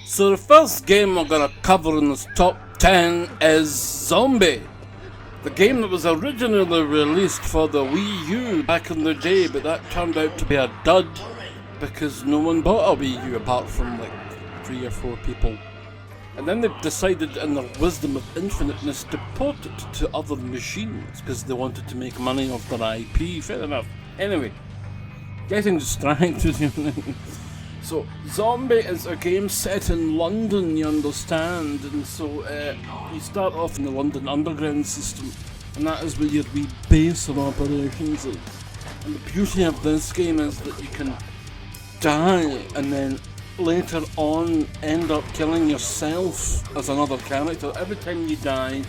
So the first game we're gonna cover in this top 10 is Zombie. The game that was originally released for the Wii U back in the day, but that turned out to be a dud because no one bought a Wii U apart from like 3 or 4 people. And then they decided in their wisdom of infiniteness to port it to other machines because they wanted to make money off their IP. Fair enough. Anyway, getting distracted. So, Zombie is a game set in London, you understand, and so you start off in the London Underground system, and that is where your wee base of operations is. And the beauty of this game is that you can die and then later on end up killing yourself as another character. Every time you die,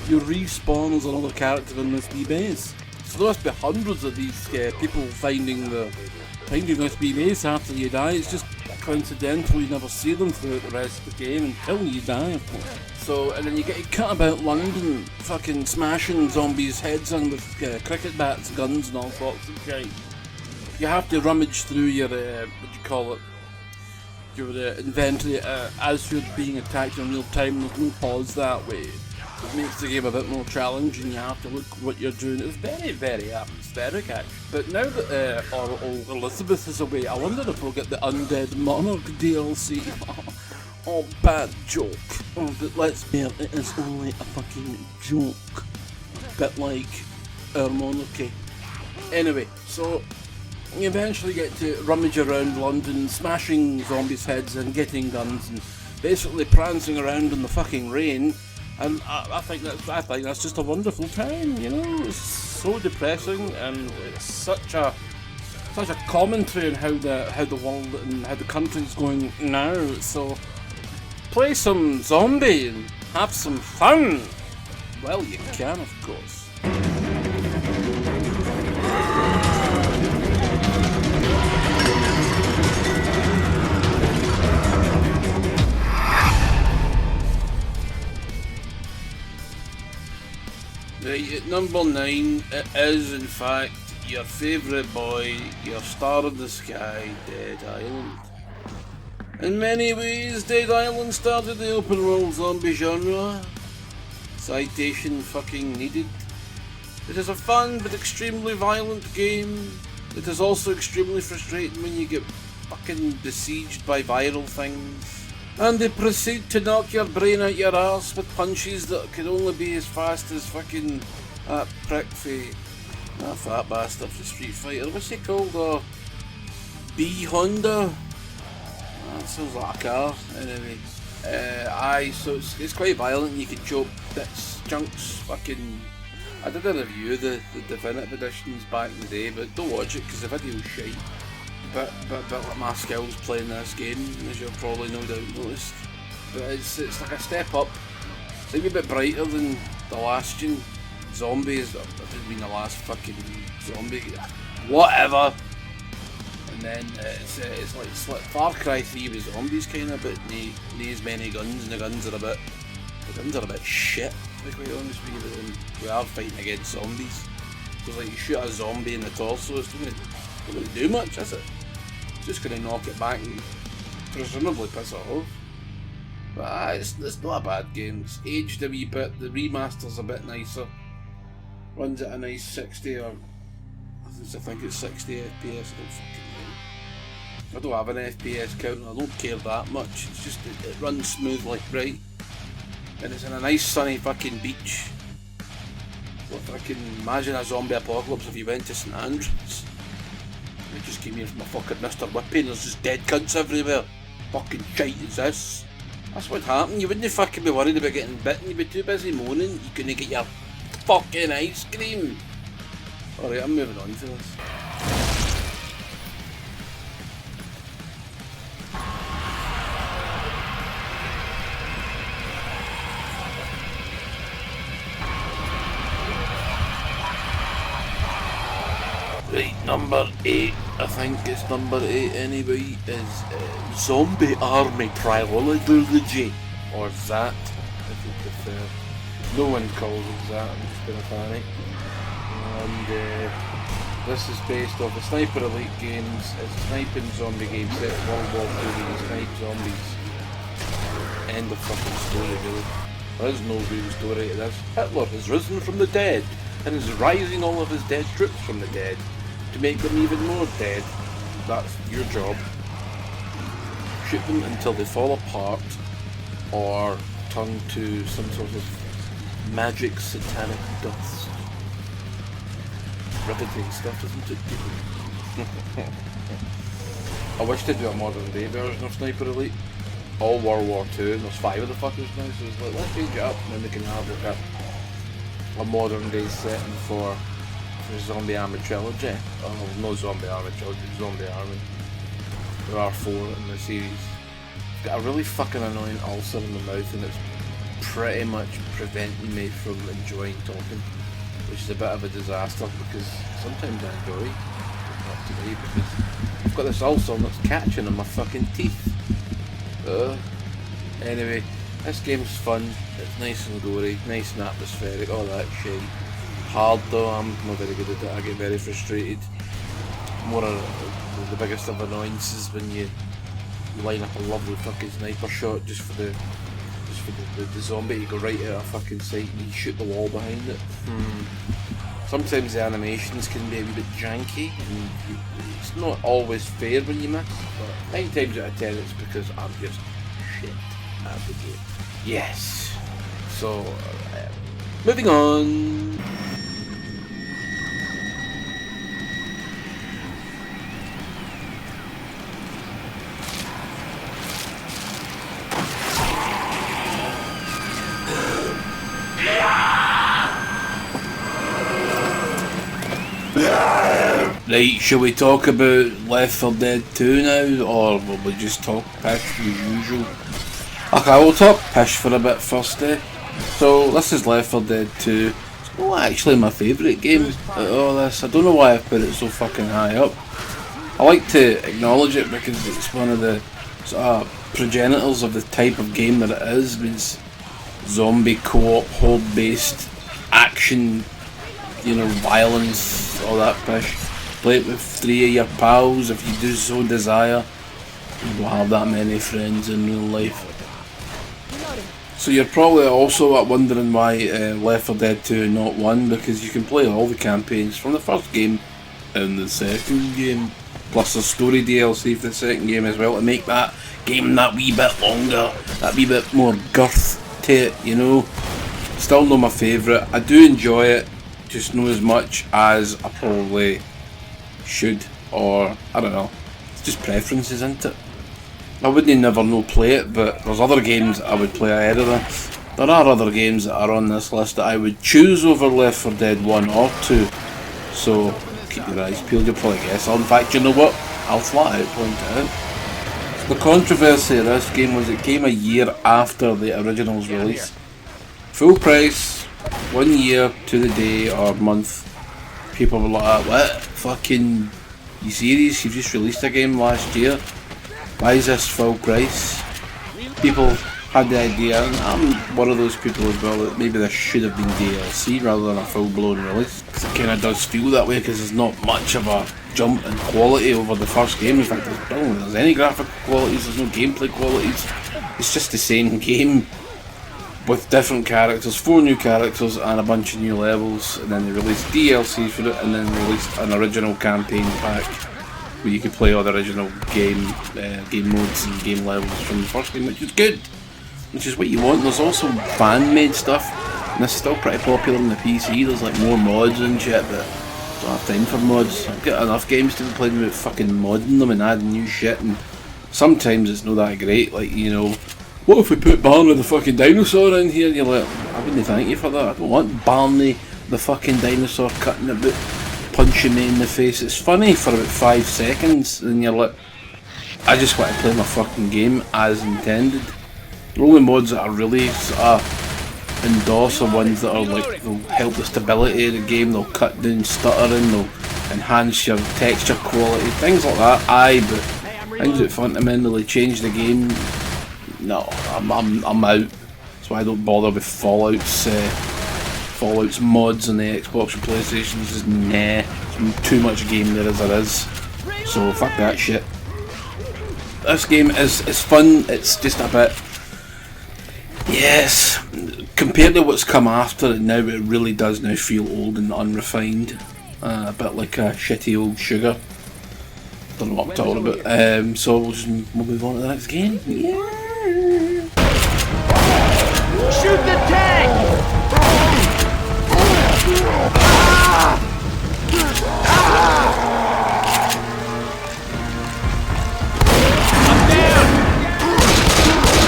you respawn as another character in this wee base. So there must be hundreds of these people finding this wee base after you die. It's just coincidental, you never see them throughout the rest of the game until you die, of course. So, and then you get cut about London, fucking smashing zombies' heads in with cricket bats, guns and all sorts of shit. You have to rummage through your, your inventory as you're being attacked in real time. There's no pause that way. It makes the game a bit more challenging. You have to look what you're doing. It's very, very atmospheric, actually. But now that old Elizabeth is away, I wonder if we'll get the Undead Monarch DLC. Oh, bad joke. Oh, but let's be honest, it is only a fucking joke. Bit like our monarchy. Anyway, so you eventually get to rummage around London, smashing zombies' heads and getting guns and basically prancing around in the fucking rain. And I think that's just a wonderful time, you know. It's so depressing, and it's such a commentary on how the world and how the country's going now. So play some Zombie and have some fun. Well, you can, of course. Right, at number 9, it is in fact your favourite boy, your star of the sky, Dead Island. In many ways, Dead Island started the open world zombie genre. Citation fucking needed. It is a fun but extremely violent game. It is also extremely frustrating when you get fucking besieged by viral things. And they proceed to knock your brain out your arse with punches that can only be as fast as fucking that prick that fat bastard for Street Fighter. What's he called? B Honda? That sounds like a car. Anyway. So it's quite violent. You can chop bits, chunks, fucking... I did a review of the definitive editions back in the day, but don't watch it because the video's shite. Bit like my skills playing this game, as you've probably no doubt noticed. But it's like a step up. It's like a bit brighter than the last gen. Zombies, I didn't mean the last fucking zombie. Whatever. And then it's like Far Cry 3 with zombies kind of, but no as many guns, and the guns are a bit shit, to be quite honest with you. But then we are fighting against zombies. Because like you shoot a zombie in the torso, it's not going to do much, is it? Just going to knock it back and presumably piss it off. But it's not a bad game. It's aged a wee bit. The remaster's a bit nicer. Runs at a nice 60 or I think it's 60 FPS. I don't have an FPS counter. I don't care that much. It's just it runs smoothly, right? And it's in a nice sunny fucking beach. Well, I can imagine a zombie apocalypse if you went to St Andrews. I just came here from a fucking Mr. Whippy and there's just dead cunts everywhere. Fucking shite is this. That's what happened. You wouldn't fucking be worried about getting bitten. You'd be too busy moaning. You couldn't get your fucking ice cream. Alright, I'm moving on to this. Right, number 8, I think it's number 8 anyway, is Zombie Army Trilogy, or ZAT, if you prefer. No one calls it ZAT, I'm just being funny. And this is based off the Sniper Elite games. It's a sniping zombie game set in World War II where you snipe zombies. End of fucking story, really. There is no real story to this. Hitler has risen from the dead and is rising all of his dead troops from the dead to make them even more dead. That's your job. Shoot them until they fall apart or turn to some sort of magic satanic dust. Riveting stuff, isn't it, people? I wish to do a modern day version of Sniper Elite. All World War II, and there's 5 of the fuckers now, so it's like, let's change it up, and then we can have like a modern day setting for Zombie Army Trilogy. Oh, no Zombie Army Trilogy, Zombie Army. There are 4 in the series. I've got a really fucking annoying ulcer in the mouth, and it's pretty much preventing me from enjoying talking, which is a bit of a disaster, because sometimes I enjoy, not today, because I've got this ulcer that's catching in my fucking teeth. Anyway, this game's fun, it's nice and gory, nice and atmospheric, all that shit. Hard though, I'm not very good at it, I get very frustrated. One of the biggest of annoyances when you line up a lovely fucking sniper shot just for the zombie to go right at a fucking sight and you shoot the wall behind it. Sometimes the animations can be a wee bit janky and it's not always fair when you miss, but 9 times out of 10 it's because I'm just shit at the game. Yes. So, moving on. Right, shall we talk about Left 4 Dead 2 now, or will we just talk pish as usual? Okay, we'll talk pish for a bit first, eh? So, this is Left 4 Dead 2. It's not actually my favourite game out of all this. I don't know why I put it so fucking high up. I like to acknowledge it because it's one of the sort of progenitors of the type of game that it is. It means zombie co-op, horde-based action, you know, violence, all that pish. Play it with 3 of your pals if you do so desire. You don't have that many friends in real life. So you're probably also wondering why Left 4 Dead 2 not 1, because you can play all the campaigns from the first game and the second game. Plus there's story DLC for the second game as well to make that game that wee bit longer, that wee bit more girth to it, you know. Still not my favourite. I do enjoy it, just not as much as I probably should, or I don't know, it's just preferences, isn't it? I wouldn't never no play it, but there's other games I would play ahead of it. There are other games that are on this list that I would choose over Left 4 Dead 1 or 2, so keep your eyes peeled, you'll probably guess. Or in fact, you know what, I'll flat out point it out. The controversy of this game was it came a year after the original's release. Full price, 1 year to the day or month. People were like, what? Fucking, you serious? You've just released a game last year? Why is this full price? People had the idea, and I'm one of those people as well, that maybe this should have been DLC rather than a full-blown release. Because it kind of does feel that way, because there's not much of a jump in quality over the first game. In fact, I don't think there's any graphic qualities, there's no gameplay qualities. It's just the same game with different characters, 4 new characters and a bunch of new levels, and then they released DLC for it, and then released an original campaign pack where you could play all the original game modes and game levels from the first game, which is good, which is what you want. There's also fan-made stuff, and this is still pretty popular on the PC. There's like more mods and shit, but I don't have time for mods. I've got enough games to be playing with fucking modding them and adding new shit, and sometimes it's not that great. Like, you know, what if we put Barney the fucking dinosaur in here? And you're like, I wouldn't thank you for that. I don't want Barney the fucking dinosaur cutting about, punching me in the face. It's funny for about 5 seconds, and you're like, I just want to play my fucking game as intended. The only mods that I really sort of endorse are ones that are like, they'll help the stability of the game, they'll cut down stuttering, they'll enhance your texture quality, things like that. Aye, but things that fundamentally change the game, no, I'm out. That's why I don't bother with Fallout's mods on the Xbox and PlayStation. It's just nah, it's too much game there as there is. So fuck that shit. This game is fun. It's just a bit Yes, compared to what's come after it now, it really does now feel old and unrefined. A bit like a shitty old sugar. Don't know what I'm talking about. So we'll move on to the next game. Yeah. Shoot the tank! I'm down!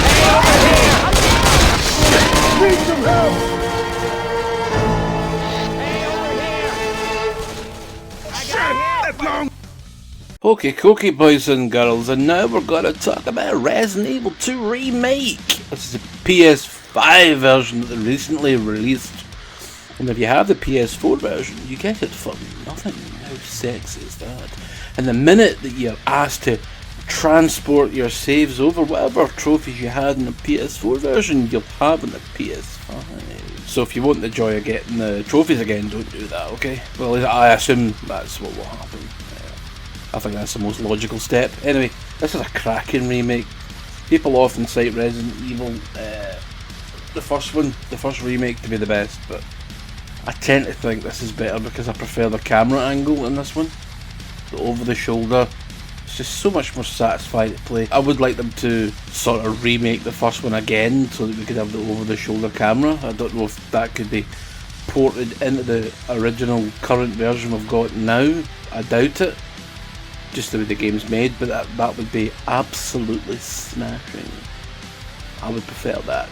Hey, over here! Need some help! Hey, over here! I got him! Okay, boys and girls, and now we're going to talk about Resident Evil 2 Remake. This is a PS5 version that they recently released. And if you have the PS4 version, you get it for nothing. How sexy is that? And the minute that you're asked to transport your saves over whatever trophies you had in the PS4 version, you'll have in the PS5. So if you want the joy of getting the trophies again, don't do that, okay? Well, I assume that's what will happen. I think that's the most logical step. Anyway, this is a cracking remake. People often cite Resident Evil, the first remake, to be the best, but I tend to think this is better because I prefer the camera angle in this one. The over the shoulder, it's just so much more satisfying to play. I would like them to sort of remake the first one again so that we could have the over the shoulder camera. I don't know if that could be ported into the original current version we've got now. I doubt it. Just the way the game's made, but that would be absolutely smashing. I would prefer that.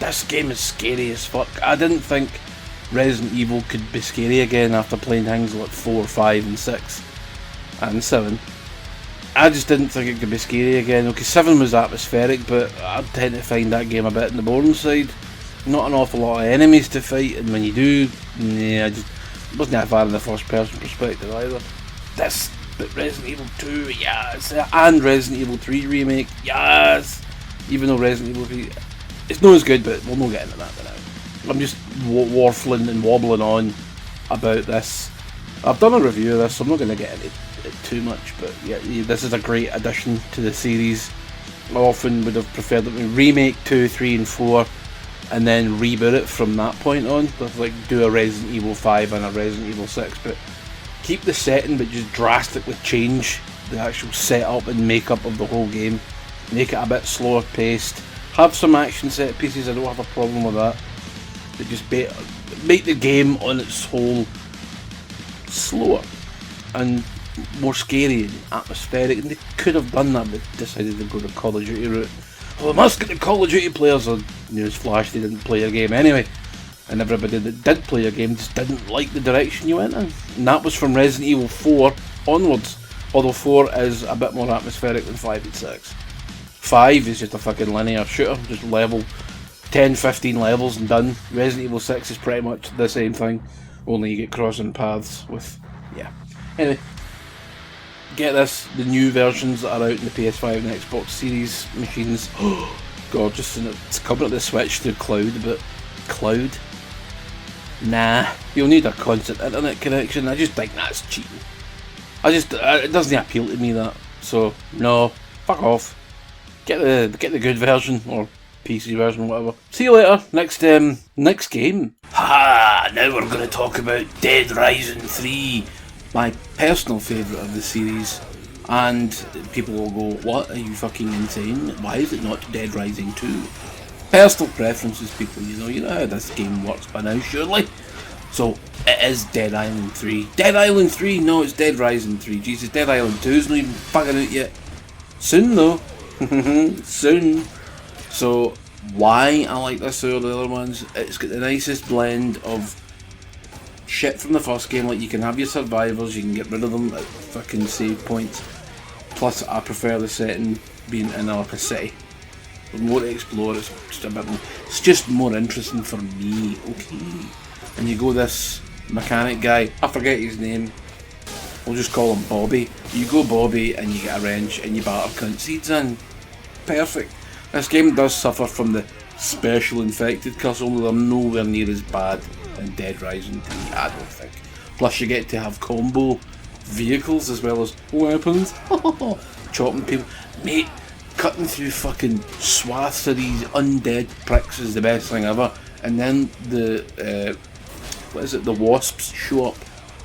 This game is scary as fuck. I didn't think Resident Evil could be scary again after playing things like 4, 5 and 6 and 7. I just didn't think it could be scary again. Okay, 7 was atmospheric, but I tend to find that game a bit on the boring side. Not an awful lot of enemies to fight, and when you do, yeah, I just wasn't that far in the first person perspective either. But Resident Evil 2, yes, and Resident Evil 3 remake, yes. Even though Resident Evil 3, it's not as good, but we'll not get into that now. I'm just waffling and wobbling on about this. I've done a review of this, so I'm not going to get into it too much, but yeah, this is a great addition to the series. I often would have preferred that we remake 2, 3 and 4 and then reboot it from that point on. Like do a Resident Evil 5 and a Resident Evil 6, but keep the setting but just drastically change the actual setup and makeup of the whole game. Make it a bit slower paced. Have some action set pieces, I don't have a problem with that. But just make the game on its whole slower and more scary and atmospheric. And they could have done that but decided to go the Call of Duty route. Well, I must get the Call of Duty players on newsflash, they didn't play a game anyway. And everybody that did play a game just didn't like the direction you went in. And that was from Resident Evil 4 onwards. Although 4 is a bit more atmospheric than 5 and 6. 5 is just a fucking linear shooter, just level 10, 15 levels and done. Resident Evil 6 is pretty much the same thing, only you get crossing paths with, yeah. Anyway, get this, the new versions that are out in the PS5 and Xbox Series machines. Oh, gorgeous, and it's coming to the Switch through cloud, but cloud? Nah, you'll need a constant internet connection. I just think that's cheating. It doesn't appeal to me, that. So no, fuck off. Get the good version or PC version, whatever. See you later. Next game. Ha! Now we're going to talk about Dead Rising 3, my personal favourite of the series. And people will go, "What? Are you fucking insane? Why is it not Dead Rising 2?" Personal preferences, people, you know how this game works by now, surely. So, it is Dead Island 3. Dead Island 3? No, it's Dead Rising 3. Jesus, Dead Island 2 is not even fucking out yet. Soon, though. Soon. So, why I like this over the other ones? It's got the nicest blend of shit from the first game, like you can have your survivors, you can get rid of them at fucking save points. Plus, I prefer the setting being in like a city. More to explore, it's just a bit more, it's just more interesting for me, okay? And you go this mechanic guy, I forget his name, we'll just call him Bobby. You go Bobby and you get a wrench and you batter cunt seeds in. Perfect. This game does suffer from the special infected curse, only they're nowhere near as bad in Dead Rising 3, I don't think. Plus you get to have combo vehicles as well as weapons. Chopping people. Mate, cutting through fucking swaths of these undead pricks is the best thing ever. And then the the wasps show up,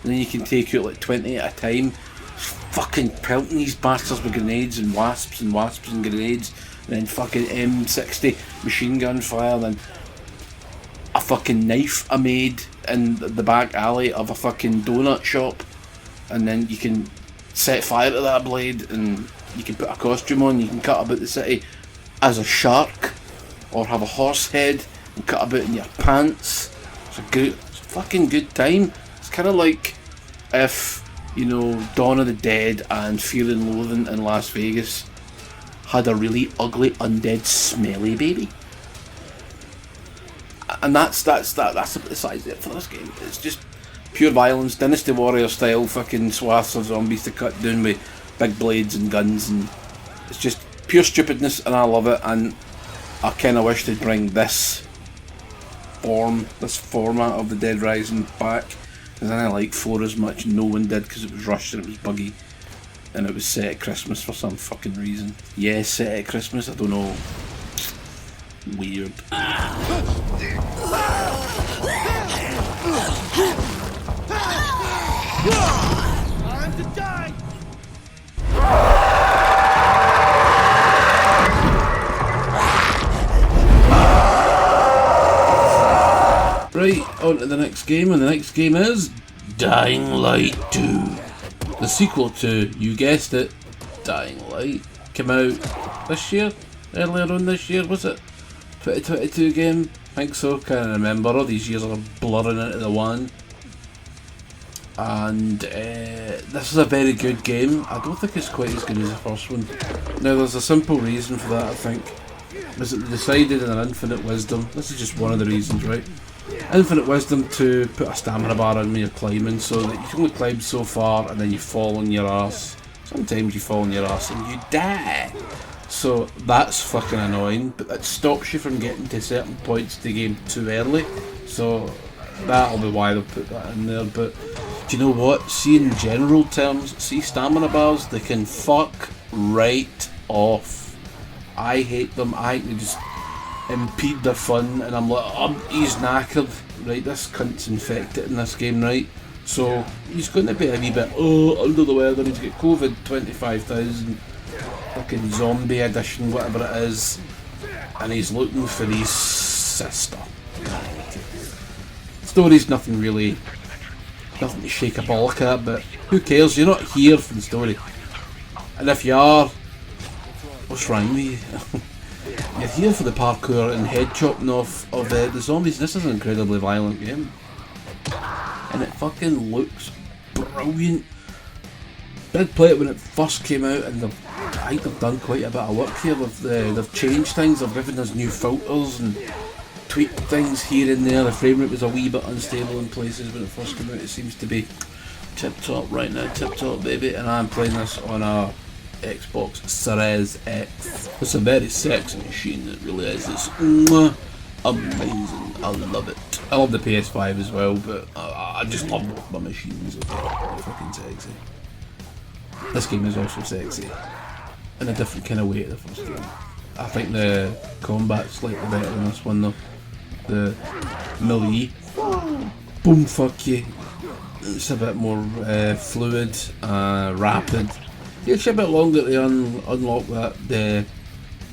and then you can take out like 20 at a time, fucking pelting these bastards with grenades and wasps and grenades, and then fucking M60 machine gun fire, then a fucking knife I made in the back alley of a fucking donut shop, and then you can set fire to that blade, and you can put a costume on, you can cut about the city as a shark, or have a horse head and cut about in your pants. It's a fucking good time. It's kind of like if, you know, Dawn of the Dead and Fear and Loathing in Las Vegas had a really ugly, undead, smelly baby. And that's the size of it for this game. It's just pure violence, Dynasty Warrior style, fucking swaths of zombies to cut down with big blades and guns, and it's just pure stupidness, and I love it. And I kind of wish they'd bring this format of the Dead Rising back, because I didn't like 4 as much. No one did, because it was rushed and it was buggy, and it was set at Christmas for some fucking reason. Yeah, set at Christmas, I don't know. Weird. Time to die! Right, on to the next game, and the next game is Dying Light 2. The sequel to, you guessed it, Dying Light. Came out this year? Earlier on this year, was it? 2022 game? I think so, can't remember. All these years are blurring into the one. And this is a very good game. I don't think it's quite as good as the first one. Now, there's a simple reason for that, I think. Was that they decided in their infinite wisdom, this is just one of the reasons, right? Infinite wisdom to put a stamina bar in when you're climbing, so that you can only climb so far and then you fall on your ass. Sometimes you fall on your ass and you die. So that's fucking annoying, but that stops you from getting to certain points of the game too early. So that'll be why they'll put that in there. But do you know what? See, in general terms, see stamina bars, they can fuck right off. I hate them. I think they just impede the fun, and I'm like, oh, he's knackered. Right, this cunt's infected in this game, right? So he's going to be a wee bit under the weather. He's got COVID 25,000. Fucking zombie edition, whatever it is, and he's looking for his sister. Story's nothing to shake a bollock at, but who cares? You're not here for the story, and if you are, what's wrong with you? You're here for the parkour and head chopping off of the zombies. This is an incredibly violent game, and it fucking looks brilliant. Did play it when it first came out, and I think they've done quite a bit of work here. They've changed things, they've given us new filters and tweaked things here and there. The frame rate was a wee bit unstable in places when it first came out. It seems to be tip top right now, tip top baby, and I'm playing this on a Xbox Series X. It's a very sexy machine, it really is. It's amazing, I love it. I love the PS5 as well, but I just love both my machines. They're fucking sexy. This game is also sexy, in a different kind of way to the first game. I think the combat's slightly better than this one though. The melee, boom fuck you, it's a bit more fluid, rapid. It takes you a bit longer to unlock the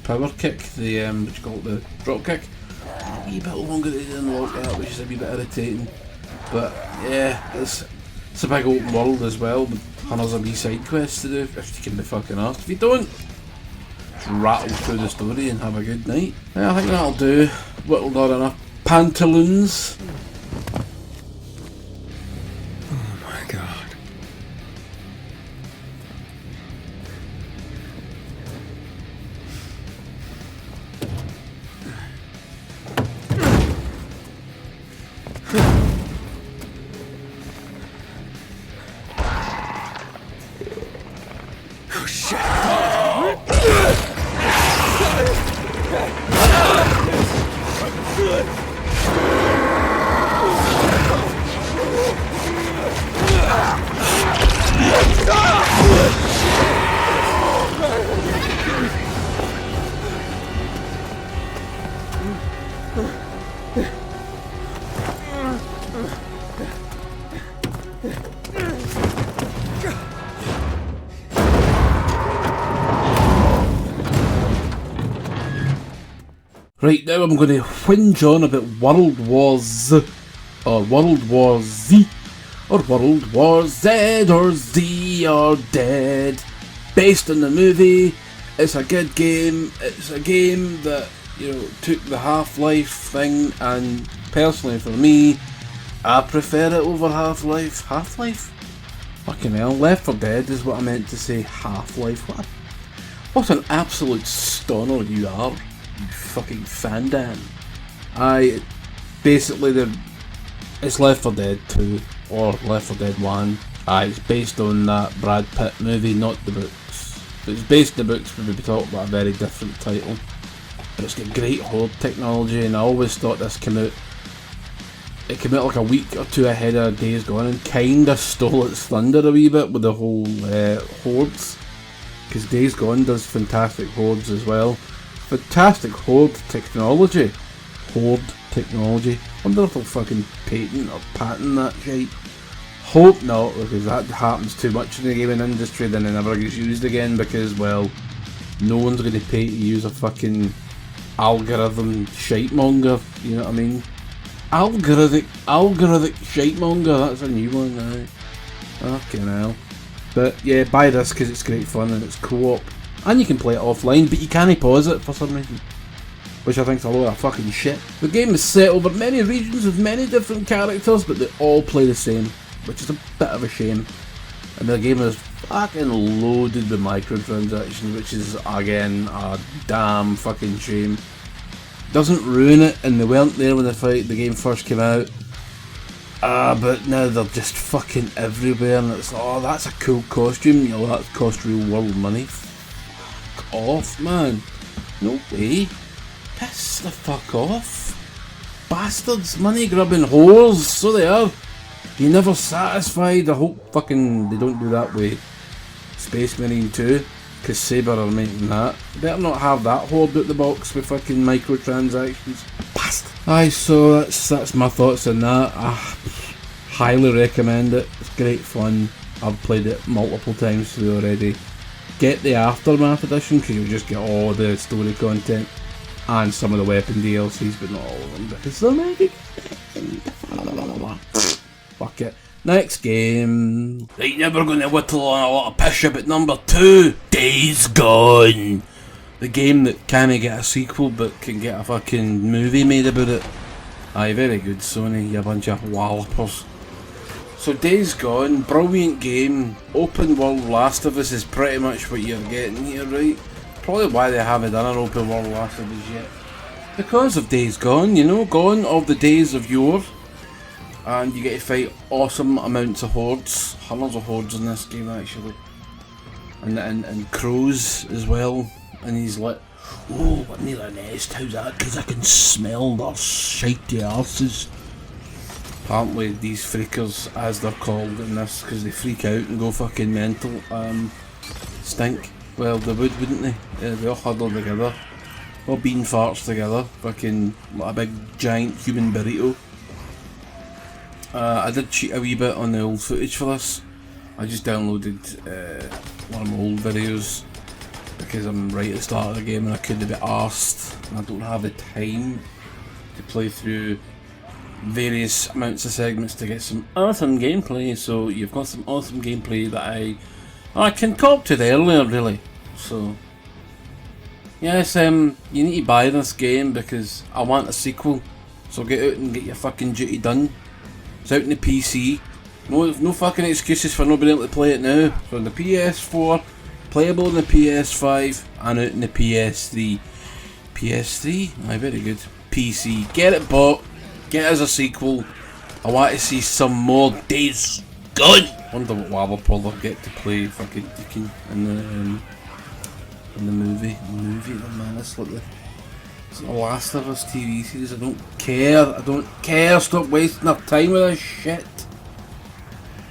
power kick, the what you call it, the drop kick. A wee bit longer to unlock that, which is a wee bit irritating. But yeah, it's a big open world as well, with hundreds of wee side quests to do, if you can be fucking arsed. If you don't, just rattle through the story and have a good night. Yeah, I think that'll do. Whittled on enough pantaloons. Oh my god. Oh shit. Right, now I'm going to whinge on about World War Z, or World War Z, or World War Z, or Z, or Dead. Based on the movie, it's a good game. It's a game that, you know, took the Half-Life thing, and personally for me, I prefer it over Half-Life. Half-Life? Fucking hell, Left 4 Dead is what I meant to say. Half-Life. What an absolute stunner you are. You fucking fandom. Basically it's Left 4 Dead 2 or Left 4 Dead 1. It's based on that Brad Pitt movie, not the books. It's based on the books, but we'll be talking about a very different title. But it's got great horde technology, and I always thought this came out. It came out like a week or two ahead of Days Gone, and kinda stole its thunder a wee bit with the whole hordes. Because Days Gone does fantastic hordes as well. Fantastic horde technology. Horde technology. Wonder if they'll fucking patent or patent that shit. Hope not, because that happens too much in the gaming industry, then it never gets used again, because, well, no one's going to pay to use a fucking algorithm shitemonger, you know what I mean? Algorithmic shitemonger, that's a new one now. Fucking hell. But yeah, buy this because it's great fun and it's co-op. And you can play it offline, but you can't pause it for some reason. Which I think's a load of fucking shit. The game is set over many regions with many different characters, but they all play the same, which is a bit of a shame. And the game is fucking loaded with microtransactions, which is, again, a damn fucking shame. Doesn't ruin it, and they weren't there when the game first came out. But now they're just fucking everywhere, and it's, oh, that's a cool costume, you know, that cost real world money. Fuck off, man. No way. Piss the fuck off. Bastards, money grubbing whores, so they are. You're never satisfied. I hope fucking they don't do that with Space Marine 2, because Saber are making that. Better not have that horde out the box with fucking microtransactions. Bastard. Aye, so that's my thoughts on that. I highly recommend it. It's great fun. I've played it multiple times through already. Get the Aftermath edition, because you'll just get all the story content and some of the weapon DLCs, but not all of them, because they're mega. Fuck it. Next game. Right, now we're going to whittle on a lot of pish about number 2. Days Gone. The game that can't get a sequel but can get a fucking movie made about it. Aye, very good Sony, you bunch of wallopers. So Days Gone, brilliant game. Open world Last of Us is pretty much what you're getting here, right? Probably why they haven't done an open world Last of Us yet. Because of Days Gone, you know, gone of the days of yore. And you get to fight awesome amounts of hordes. Hundreds of hordes in this game actually. And crows as well. And he's like, oh, what near a nest, how's that? Because I can smell their shitey arses. Apparently these freakers, as they're called in this, because they freak out and go fucking mental, stink. Well, they would, wouldn't they? Yeah, they all huddle together. All bean farts together. Fucking like a big giant human burrito. I did cheat a wee bit on the old footage for this. I just downloaded one of my old videos because I'm right at the start of the game and I couldn't be arsed, and I don't have the time to play through various amounts of segments to get some awesome gameplay. So you've got some awesome gameplay that I concocted earlier, really. So yes, you need to buy this game because I want a sequel. So get out and get your fucking duty done. It's out in the PC. No fucking excuses for not being able to play it now. So on the PS4, playable on the PS5, and out in the PS3. PS3? Aye, very good. PC. Get it bought. Get it as a sequel. I want to see some more Days Gone. Wonder what Wallopol will get to play fucking Deacon in the movie. Man, it's like the Last of Us TV series. I don't care. Stop wasting our time with this shit.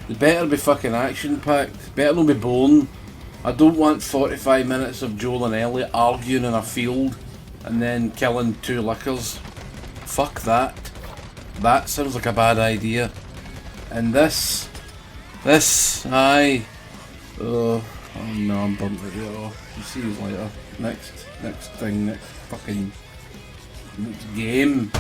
It better be fucking action packed. Better not be boring. I don't want 45 minutes of Joel and Ellie arguing in a field and then killing 2 lickers. fuck that. That sounds like a bad idea. And this, aye. Oh no, I'm bumped it off. You see you later. Next thing, next fucking next game.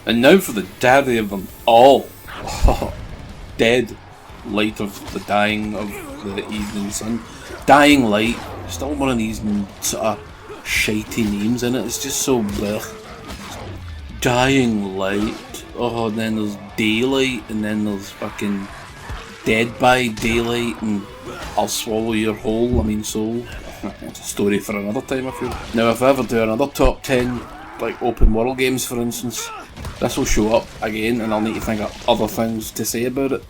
And now for the daddy of them all. Dead Light of the Dying of the Evening Sun. Dying Light. Still one of these sort of shitey names in it. It's just so blech. Dying Light. Oh, and then there's Daylight, and then there's fucking Dead by Daylight, and I'll swallow your whole, soul. It's a story for another time, I feel. Now, if I ever do another top 10, like open world games for instance, this will show up again, and I'll need to think of other things to say about it.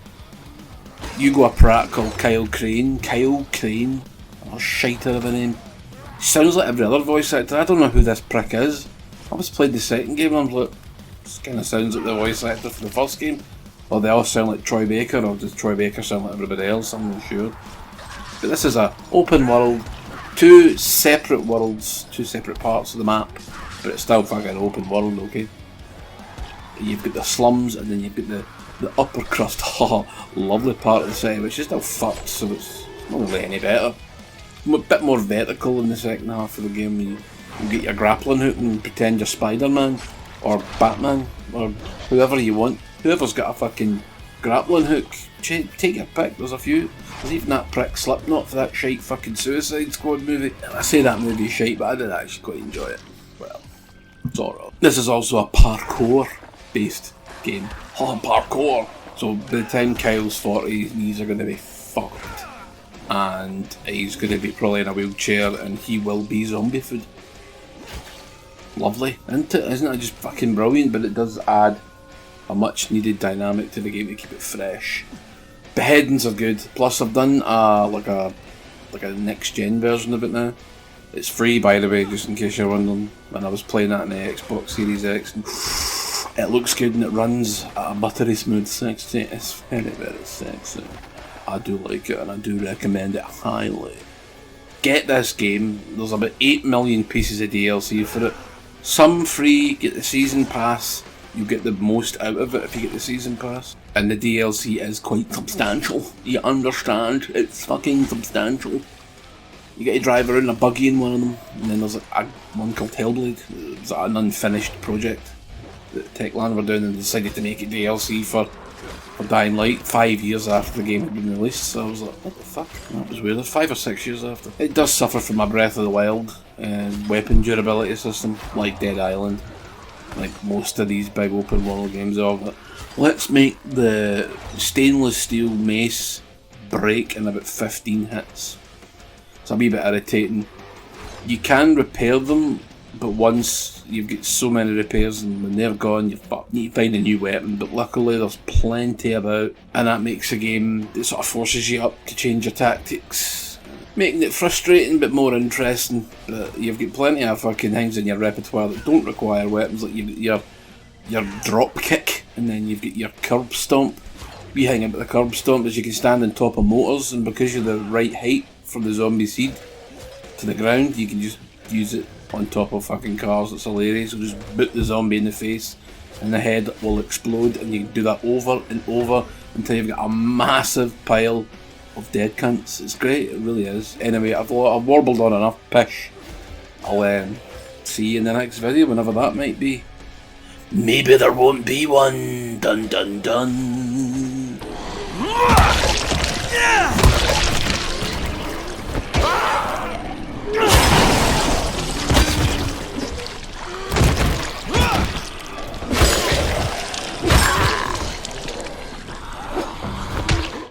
You go a prat called Kyle Crane. Kyle Crane. Oh, shiter of a name. Sounds like every other voice actor. I don't know who this prick is. I just played the second game and I was like, this kind of sounds like the voice actor for the first game. Or they all sound like Troy Baker, or does Troy Baker sound like everybody else? I'm not sure. But this is a open world, two separate worlds, two separate parts of the map, but it's still fucking open world, okay? You've got the slums, and then you've got the upper crust, lovely part of the city, which is still fucked, so it's not really any better. A bit more vertical in the second half of the game. You get your grappling hook and pretend you're Spider-Man, or Batman, or whoever you want. Whoever's got a fucking grappling hook, take your pick, there's a few. There's even that prick Slipknot for that shite fucking Suicide Squad movie. I say that movie's shite, but I did actually quite enjoy it. Well, it's alright. This is also a parkour based game. Oh, parkour! So by the time Kyle's 40, his knees are going to be fucked. And he's going to be probably in a wheelchair, and he will be zombie food. Lovely, isn't it just fucking brilliant? But it does add a much needed dynamic to the game to keep it fresh. Beheadings are good. Plus, I've done like a next gen version of it now. It's free, by the way, just in case you're wondering. And I was playing that in the Xbox Series X, and it looks good and it runs at a buttery smooth 60. It's very, very sexy. I do like it and I do recommend it highly. Get this game. There's about 8 million pieces of DLC for it. Some free. Get the season pass. You get the most out of it if you get the season pass. And the DLC is quite substantial. You understand? It's fucking substantial. You get to drive around a buggy in one of them. And then there's one called Hellblade. It's an unfinished project that Techland were doing, and decided to make it DLC for Dying Light 5 years after the game had been released. So I was like, what the fuck? That was weird. 5 or 6 years after. It does suffer from a Breath of the Wild weapon durability system, like Dead Island. Like most of these big open world games of it. Let's make the stainless steel mace break in about 15 hits. It's a wee bit irritating. You can repair them, but once you've got so many repairs and when they're gone, you're fucked. You need to find a new weapon, but luckily there's plenty about, and that makes a game that sort of forces you up to change your tactics, making it frustrating but more interesting. But you've got plenty of fucking things in your repertoire that don't require weapons, like you've got your drop kick, and then you've got your curb stomp. The thing about the curb stomp is you can stand on top of motors, and because you're the right height from the zombie seed to the ground, you can just use it on top of fucking cars. It's hilarious. You'll just boot the zombie in the face and the head will explode, and you can do that over and over until you've got a massive pile of dead cunts. It's great, it really is. Anyway, I've warbled on enough pish. I'll see you in the next video, whenever that might be. Maybe there won't be one. Dun dun dun.